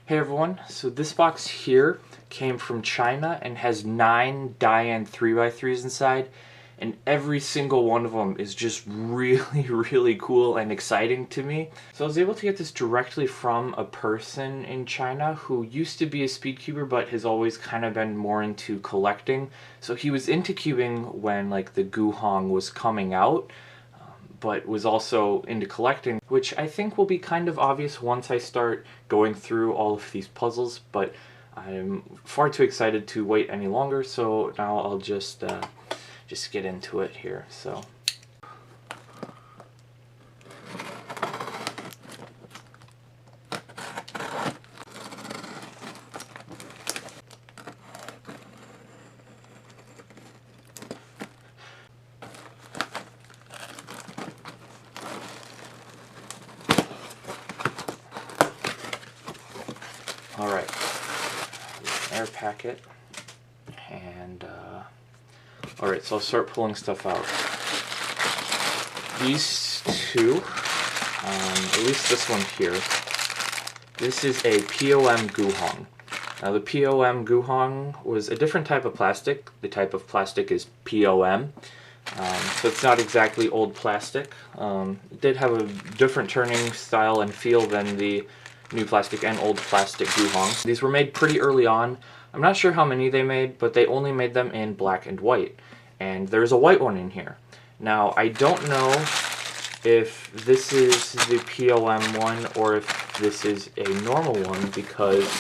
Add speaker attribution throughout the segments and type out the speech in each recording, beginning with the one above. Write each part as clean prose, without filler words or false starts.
Speaker 1: Hey everyone, so this box here came from China and has 9 Dayan 3x3s inside, and every single one of them is just really cool and exciting to me. So I was able to get this directly from a person in China who used to be a speedcuber but has always kind of been more into collecting. So he was into cubing when like the Guhong was coming out, but was also into collecting, which I think will be kind of obvious once I start going through all of these puzzles, but I'm far too excited to wait any longer, so now I'll just get into it here. So alright, air packet, and alright, so I'll start pulling stuff out. These two, at least this one here, this is a POM GuHong. Now the POM GuHong was a different type of plastic. The type of plastic is POM, so it's not exactly old plastic. It did have a different turning style and feel than the new plastic and old plastic Guhong. These were made pretty early on. I'm not sure how many they made, but they only made them in black and white. And there's a white one in here. Now, I don't know if this is the POM one or if this is a normal one, because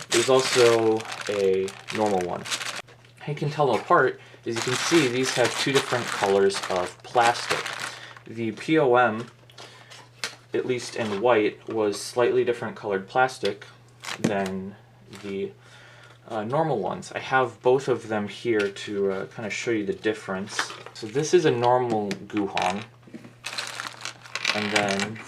Speaker 1: there's also a normal one. How you can tell them apart is you can see these have two different colors of plastic. The POM, at least in white, was slightly different colored plastic than the normal ones. I have both of them here to kind of show you the difference. So this is a normal Guhong, and then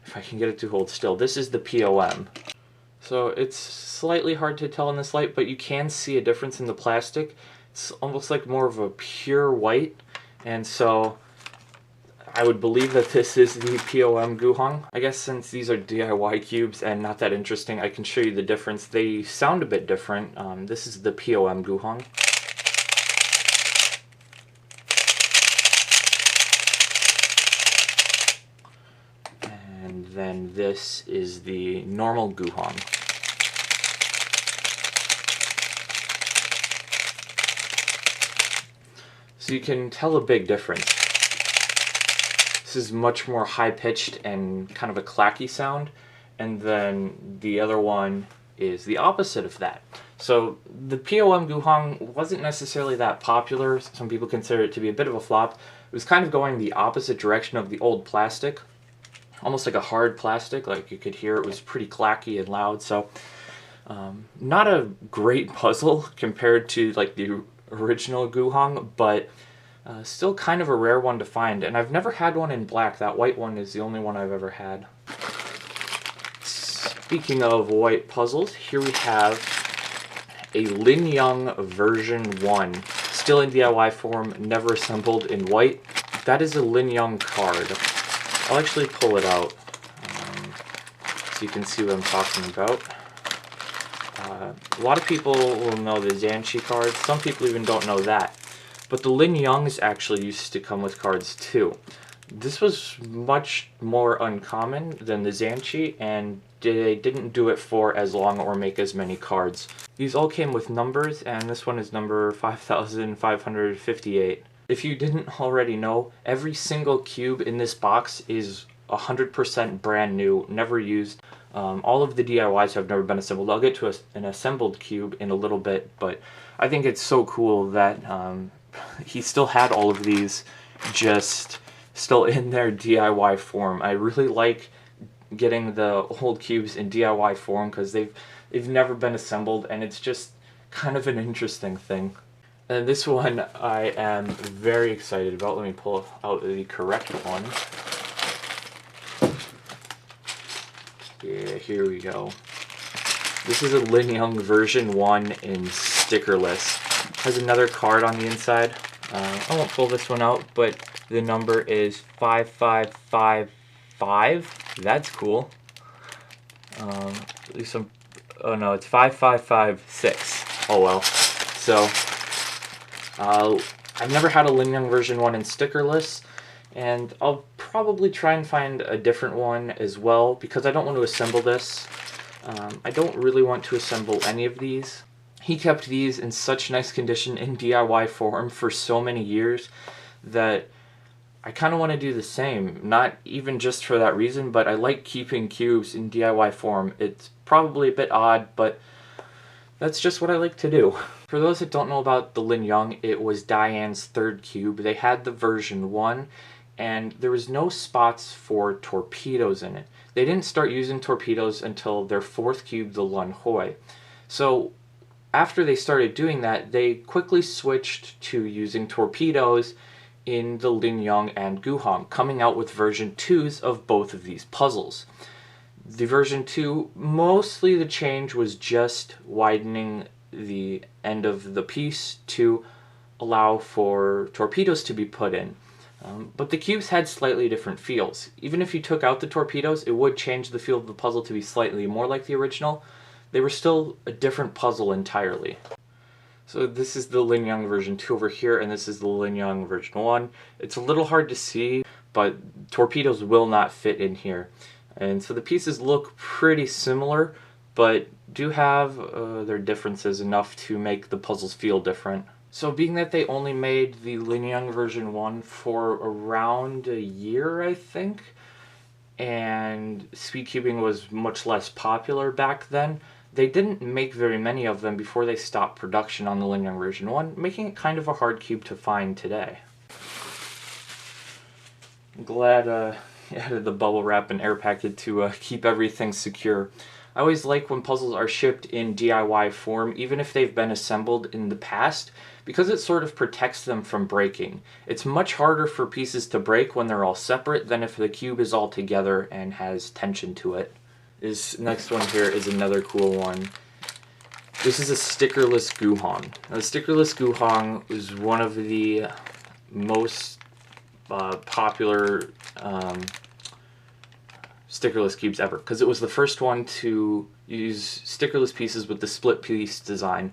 Speaker 1: if I can get it to hold still, this is the POM. So it's slightly hard to tell in this light, but you can see a difference in the plastic. It's almost like more of a pure white, and so I would believe that this is the POM Guhong. I guess since these are DIY cubes and not that interesting, I can show you the difference. They sound a bit different. This is the POM Guhong. And then this is the normal Guhong. So you can tell a big difference. This is much more high-pitched and kind of a clacky sound, and then the other one is the opposite of that. So the POM Guhong wasn't necessarily that popular. Some people consider it to be a bit of a flop. It was kind of going the opposite direction of the old plastic, almost like a hard plastic. Like you could hear it was pretty clacky and loud. So not a great puzzle compared to like the original Guhong, but still kind of a rare one to find, and I've never had one in black. That white one is the only one I've ever had. Speaking of white puzzles, here we have a LingYun version 1, still in DIY form, never assembled, in white. That is a LingYun card. I'll actually pull it out so you can see what I'm talking about. A lot of people will know the ZhanChi card. Some people even don't know that. But the LingYuns actually used to come with cards too. This was much more uncommon than the ZhanChi, and they didn't do it for as long or make as many cards. These all came with numbers, and this one is number 5558. If you didn't already know, every single cube in this box is 100% brand new, never used. All of the DIYs have never been assembled. I'll get to an assembled cube in a little bit, but I think it's so cool that he still had all of these just still in their DIY form. I really like getting the old cubes in DIY form because they've never been assembled, and it's just kind of an interesting thing. And this one I am very excited about. Let me pull out the correct one. Yeah, here we go. This is a LingYun version 1 in stickerless. Has another card on the inside. I won't pull this one out, but the number is 5555. That's cool. At least I'm, oh no, it's 5556. Oh well. So, I've never had a LingYun version 1 in stickerless, and I'll probably try and find a different one as well, because I don't want to assemble this. I don't really want to assemble any of these. He kept these in such nice condition in DIY form for so many years that I kind of want to do the same. Not even just for that reason, but I like keeping cubes in DIY form. It's probably a bit odd, but that's just what I like to do. For those that don't know about the LingYun, it was Dayan's third cube. They had the version 1, and there was no spots for torpedoes in it. They didn't start using torpedoes until their fourth cube, the Lun Hoi. So after they started doing that, they quickly switched to using torpedoes in the LingYun and Guhong, coming out with version 2s of both of these puzzles. The version 2, mostly the change was just widening the end of the piece to allow for torpedoes to be put in. But the cubes had slightly different feels. Even if you took out the torpedoes, it would change the feel of the puzzle to be slightly more like the original. They were still a different puzzle entirely. So this is the LingYun version 2 over here, and this is the LingYun version 1. It's a little hard to see, but torpedoes will not fit in here. And so the pieces look pretty similar, but do have their differences enough to make the puzzles feel different. So being that they only made the LingYun version 1 for around a year, I think, and speed cubing was much less popular back then, they didn't make very many of them before they stopped production on the LingYun version 1, making it kind of a hard cube to find today. I'm glad I added the bubble wrap and air packet to keep everything secure. I always like when puzzles are shipped in DIY form, even if they've been assembled in the past, because it sort of protects them from breaking. It's much harder for pieces to break when they're all separate than if the cube is all together and has tension to it. This next one here is another cool one. This is a stickerless Guhong. Now, the stickerless Guhong is one of the most popular stickerless cubes ever, because it was the first one to use stickerless pieces with the split piece design.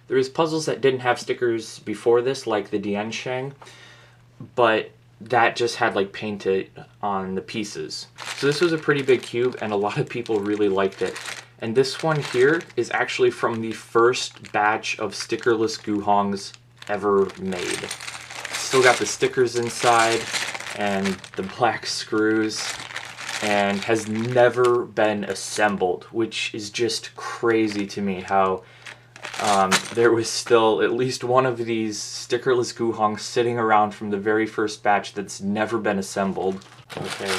Speaker 1: There was puzzles that didn't have stickers before this, like the Dayan, but that just had like painted on the pieces. So this was a pretty big cube, and a lot of people really liked it. And this one here is actually from the first batch of stickerless Guhongs ever made. Still got the stickers inside and the black screws, and has never been assembled, which is just crazy to me how there was still at least one of these stickerless Guhongs sitting around from the very first batch that's never been assembled. Okay,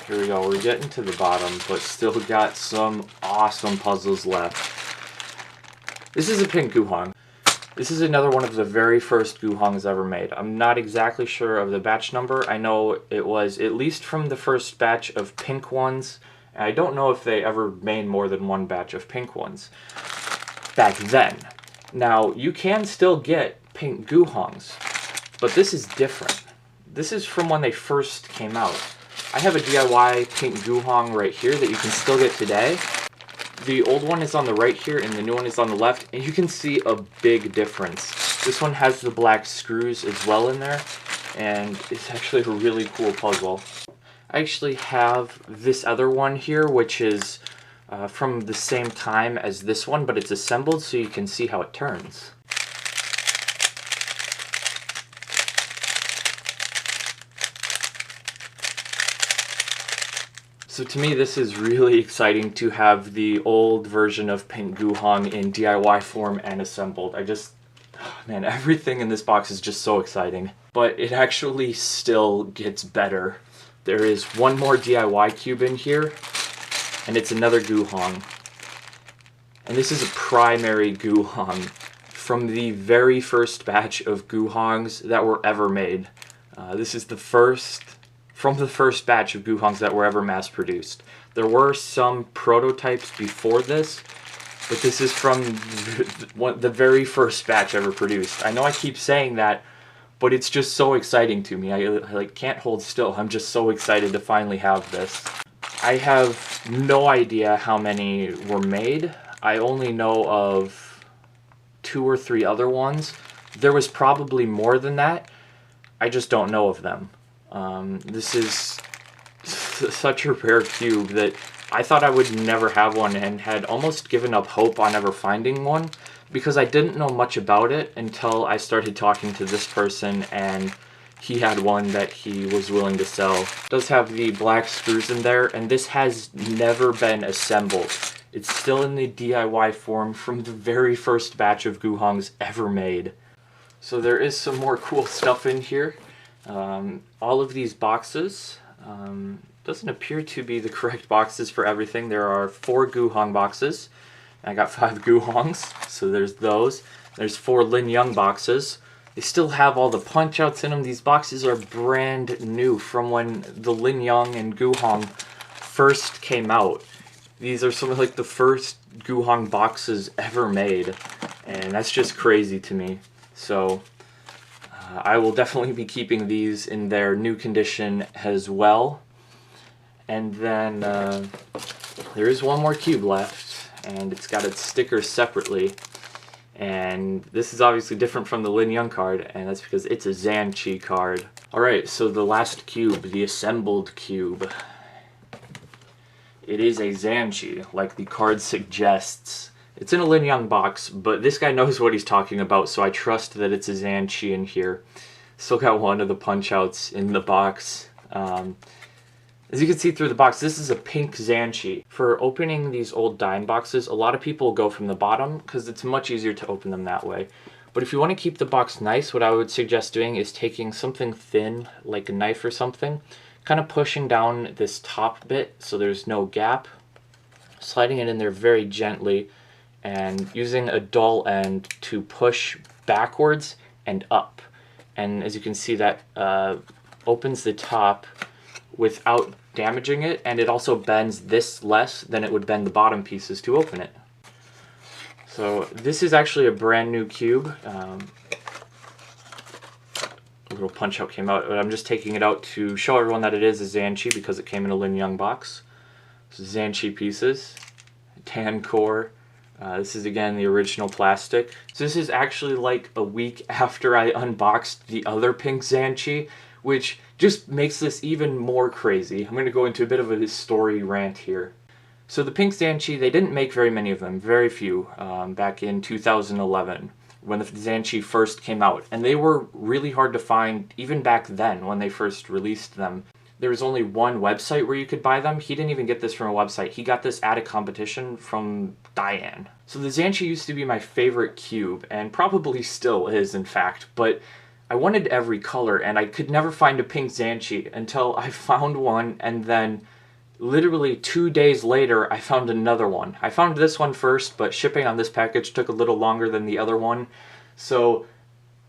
Speaker 1: here we go. We're getting to the bottom, but still got some awesome puzzles left. This is a pink Guhong. This is another one of the very first Guhongs ever made. I'm not exactly sure of the batch number. I know it was at least from the first batch of pink ones. I don't know if they ever made more than one batch of pink ones back then. Now, you can still get pink Guhongs, but this is different. This is from when they first came out. I have a DIY pink Guhong right here that you can still get today. The old one is on the right here, and the new one is on the left, and you can see a big difference. This one has the black screws as well in there, and it's actually a really cool puzzle. I actually have this other one here, which is from the same time as this one, but it's assembled so you can see how it turns. So to me, this is really exciting to have the old version of Pink Guhong in DIY form and assembled. Man, everything in this box is just so exciting. But it actually still gets better. There is one more DIY cube in here, and it's another Guhong. And this is a primary Guhong from the very first batch of Guhongs that were ever made. This is the first from the first batch of Guhongs that were ever mass produced. There were some prototypes before this, but this is from the very first batch ever produced. I know I keep saying that, but it's just so exciting to me. I like can't hold still. I'm just so excited to finally have this. I have no idea how many were made. I only know of 2 or 3 other ones. There was probably more than that. I just don't know of them. This is such a rare cube that I thought I would never have one, and had almost given up hope on ever finding one because I didn't know much about it until I started talking to this person, and he had one that he was willing to sell. It does have the black screws in there, and this has never been assembled. It's still in the DIY form from the very first batch of Guhongs ever made. So there is some more cool stuff in here. All of these boxes, doesn't appear to be the correct boxes for everything. There are 4 Guhong boxes. I got 5 Guhongs, so there's those. There's 4 LingYun boxes. They still have all the punch outs in them. These boxes are brand new from when the LingYun and Guhong first came out. These are some of like the first Guhong boxes ever made, and that's just crazy to me. So I will definitely be keeping these in their new condition as well. And then there is one more cube left, and it's got its stickers separately. And this is obviously different from the LingYun card, and that's because it's a ZhanChi card. Alright, so the last cube, the assembled cube. It is a ZhanChi, like the card suggests. It's in a LingYun box, but this guy knows what he's talking about, so I trust that it's a ZhanChi in here. Still got one of the punch outs in the box. As you can see through the box, this is a pink ZhanChi. For opening these old Dayan boxes, a lot of people go from the bottom because it's much easier to open them that way. But if you want to keep the box nice, what I would suggest doing is taking something thin, like a knife or something, kind of pushing down this top bit so there's no gap, sliding it in there very gently, and using a dull end to push backwards and up. And as you can see, that opens the top without damaging it, and it also bends this less than it would bend the bottom pieces to open it. So this is actually a brand new cube. A little punch out came out, but I'm just taking it out to show everyone that it is a ZhanChi because it came in a LingYun box. So ZhanChi pieces, tan core. This is again the original plastic. So this is actually like a week after I unboxed the other pink ZhanChi, which just makes this even more crazy. I'm going to go into a bit of a story rant here. So the pink ZhanChi, they didn't make very many of them, very few, back in 2011 when the ZhanChi first came out. And they were really hard to find even back then when they first released them. There was only one website where you could buy them. He didn't even get this from a website. He got this at a competition from Dayan. So the ZhanChi used to be my favorite cube, and probably still is, in fact, but I wanted every color, and I could never find a pink ZhanChi until I found one, and then literally 2 days later, I found another one. I found this one first, but shipping on this package took a little longer than the other one, so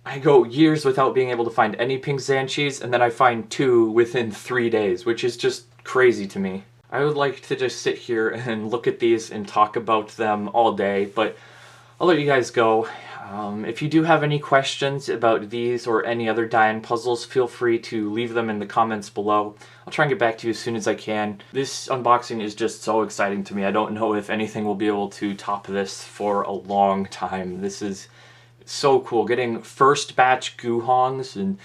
Speaker 1: I go years without being able to find any pink ZhanChis, and then I find 2 within 3 days, which is just crazy to me. I would like to just sit here and look at these and talk about them all day, but I'll let you guys go. If you do have any questions about these or any other Dayan puzzles, feel free to leave them in the comments below. I'll try and get back to you as soon as I can. This unboxing is just so exciting to me. I don't know if anything will be able to top this for a long time. This is so cool. Getting first batch Guhongs and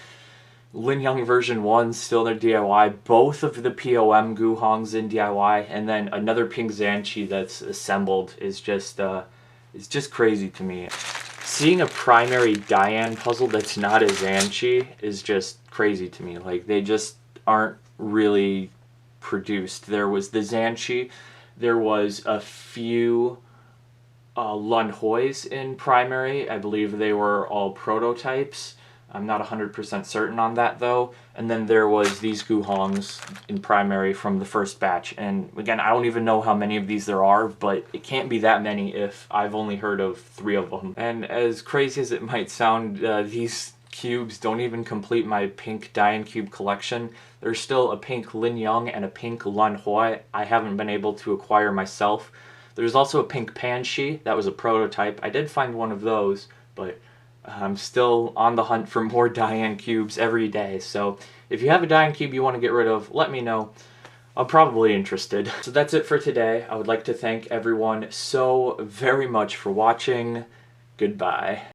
Speaker 1: LingYun version 1 still in their DIY, both of the POM Guhongs in DIY, and then another pink ZhanChi that's assembled is just crazy to me. Seeing a primary Dayan puzzle that's not a ZhanChi is just crazy to me. Like, they just aren't really produced. There was the ZhanChi, there was a few Lun Hois in primary. I believe they were all prototypes. I'm not 100% certain on that though. And then there was these Guhongs in primary from the first batch. And again, I don't even know how many of these there are, but it can't be that many if I've only heard of 3 of them. And as crazy as it might sound, these cubes don't even complete my pink Dayan cube collection. There's still a pink LingYun and a pink Lun Hoi I haven't been able to acquire myself. There's also a pink Panshi that was a prototype. I did find one of those, but I'm still on the hunt for more Dayan cubes every day. So if you have a Dayan cube you want to get rid of, let me know. I'm probably interested. So that's it for today. I would like to thank everyone so very much for watching. Goodbye.